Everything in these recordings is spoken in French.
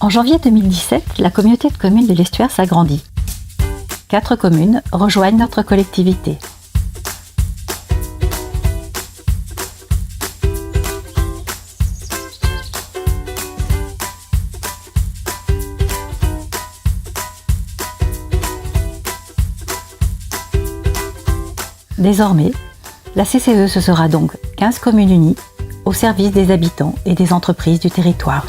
En janvier 2017, la communauté de communes de l'Estuaire s'agrandit. 4 communes rejoignent notre collectivité. Désormais, la CCE ce sera donc 15 communes unies au service des habitants et des entreprises du territoire.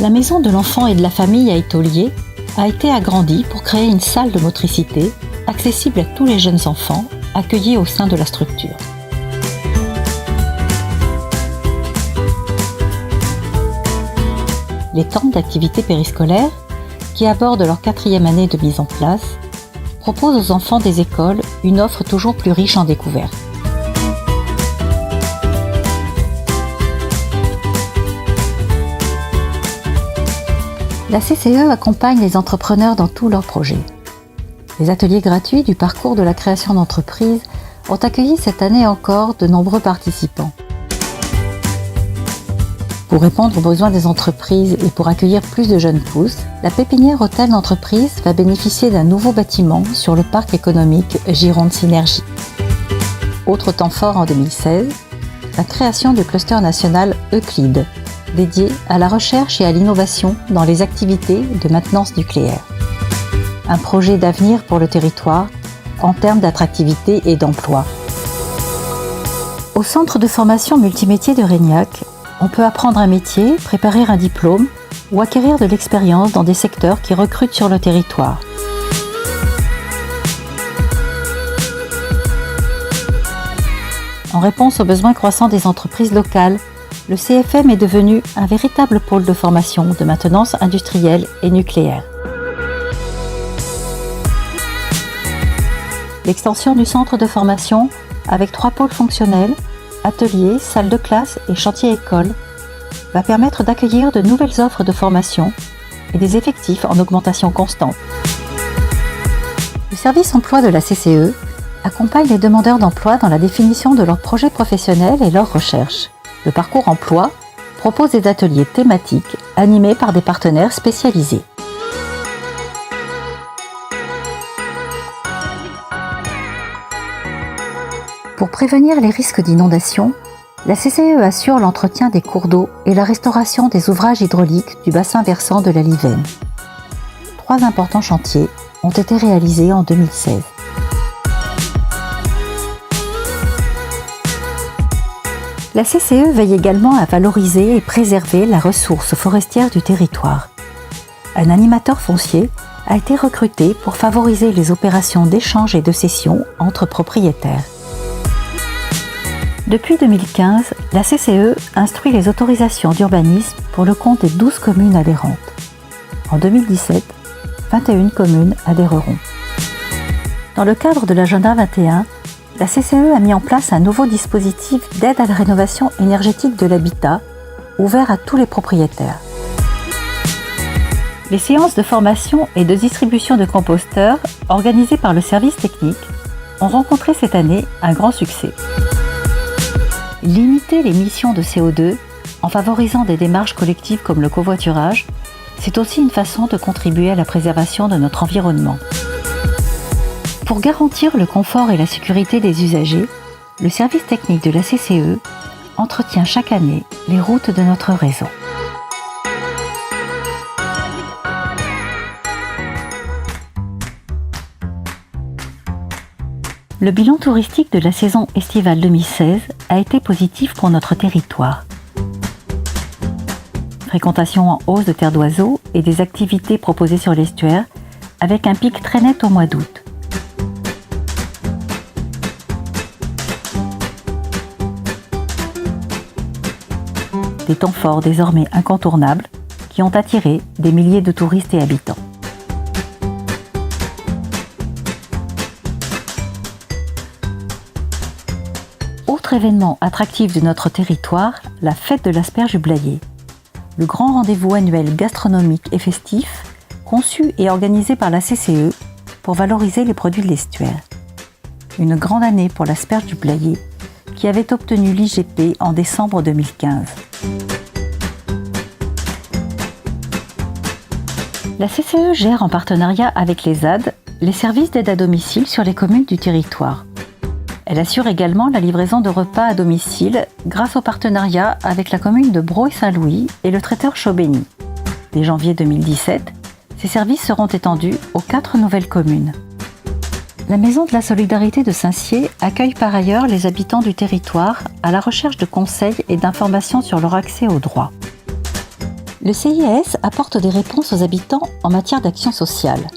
La maison de l'enfant et de la famille à Étaulier a été agrandie pour créer une salle de motricité accessible à tous les jeunes enfants accueillis au sein de la structure. Les temps d'activité périscolaire, qui abordent leur 4e année de mise en place, proposent aux enfants des écoles une offre toujours plus riche en découvertes. La CCE accompagne les entrepreneurs dans tous leurs projets. Les ateliers gratuits du parcours de la création d'entreprise ont accueilli cette année encore de nombreux participants. Pour répondre aux besoins des entreprises et pour accueillir plus de jeunes pousses, la pépinière hôtel d'entreprise va bénéficier d'un nouveau bâtiment sur le parc économique Gironde Synergie. Autre temps fort en 2016, la création du cluster national Euclide, dédié à la recherche et à l'innovation dans les activités de maintenance nucléaire. Un projet d'avenir pour le territoire en termes d'attractivité et d'emploi. Au centre de formation multimétier de Régnac, on peut apprendre un métier, préparer un diplôme ou acquérir de l'expérience dans des secteurs qui recrutent sur le territoire. En réponse aux besoins croissants des entreprises locales, le CFM est devenu un véritable pôle de formation de maintenance industrielle et nucléaire. L'extension du centre de formation, avec 3 pôles fonctionnels, ateliers, salles de classe et chantier-école, va permettre d'accueillir de nouvelles offres de formation et des effectifs en augmentation constante. Le service emploi de la CCE accompagne les demandeurs d'emploi dans la définition de leurs projets professionnels et leurs recherches. Le parcours emploi propose des ateliers thématiques animés par des partenaires spécialisés. Pour prévenir les risques d'inondation, la CCE assure l'entretien des cours d'eau et la restauration des ouvrages hydrauliques du bassin versant de la Livenne. 3 importants chantiers ont été réalisés en 2016. La CCE veille également à valoriser et préserver la ressource forestière du territoire. Un animateur foncier a été recruté pour favoriser les opérations d'échange et de cession entre propriétaires. Depuis 2015, la CCE instruit les autorisations d'urbanisme pour le compte des 12 communes adhérentes. En 2017, 21 communes adhéreront. Dans le cadre de l'agenda 21, la CCE a mis en place un nouveau dispositif d'aide à la rénovation énergétique de l'habitat, ouvert à tous les propriétaires. Les séances de formation et de distribution de composteurs, organisées par le service technique, ont rencontré cette année un grand succès. Limiter l'émission de CO2 en favorisant des démarches collectives comme le covoiturage, c'est aussi une façon de contribuer à la préservation de notre environnement. Pour garantir le confort et la sécurité des usagers, le service technique de la CCE entretient chaque année les routes de notre réseau. Le bilan touristique de la saison estivale 2016 a été positif pour notre territoire. Fréquentation en hausse de terre d'oiseaux et des activités proposées sur l'estuaire, avec un pic très net au mois d'août. Des temps forts désormais incontournables qui ont attiré des milliers de touristes et habitants. Autre événement attractif de notre territoire, la fête de l'asperge Blayais. Le grand rendez-vous annuel gastronomique et festif, conçu et organisé par la CCE pour valoriser les produits de l'estuaire. Une grande année pour l'asperge du Blayais, qui avait obtenu l'IGP en décembre 2015. La CCE gère en partenariat avec les ZAD les services d'aide à domicile sur les communes du territoire. Elle assure également la livraison de repas à domicile grâce au partenariat avec la commune de Brault et Saint-Louis et le traiteur Chaubeny. Dès janvier 2017, ces services seront étendus aux 4 nouvelles communes. La Maison de la Solidarité de Saint-Sié accueille par ailleurs les habitants du territoire à la recherche de conseils et d'informations sur leur accès aux droits. Le CIAS apporte des réponses aux habitants en matière d'action sociale.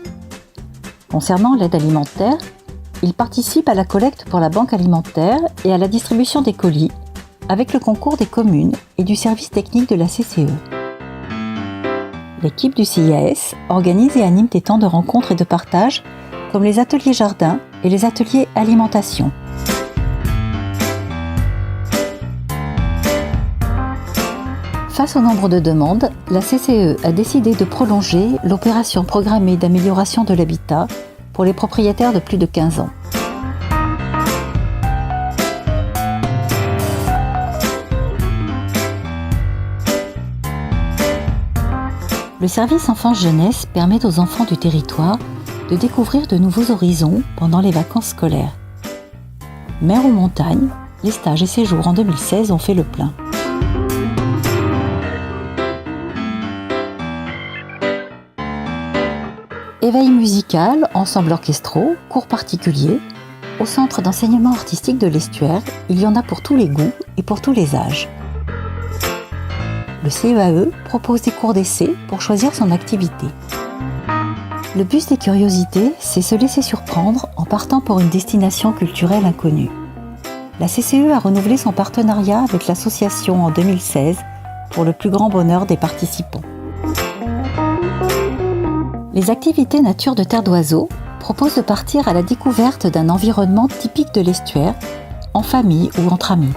Concernant l'aide alimentaire, il participe à la collecte pour la banque alimentaire et à la distribution des colis, avec le concours des communes et du service technique de la CCE. L'équipe du CIAS organise et anime des temps de rencontre et de partage, comme les ateliers jardin et les ateliers alimentation. Face au nombre de demandes, la CCE a décidé de prolonger l'opération programmée d'amélioration de l'habitat pour les propriétaires de plus de 15 ans. Le service enfance-jeunesse permet aux enfants du territoire de découvrir de nouveaux horizons pendant les vacances scolaires. Mer ou montagne, les stages et séjours en 2016 ont fait le plein. Éveil musical, ensemble orchestraux, cours particuliers. Au centre d'enseignement artistique de l'Estuaire, il y en a pour tous les goûts et pour tous les âges. Le CEAE propose des cours d'essai pour choisir son activité. Le bus des curiosités, c'est se laisser surprendre en partant pour une destination culturelle inconnue. La CCE a renouvelé son partenariat avec l'association en 2016 pour le plus grand bonheur des participants. Les activités nature de Terre d'Oiseaux proposent de partir à la découverte d'un environnement typique de l'estuaire, en famille ou entre amis.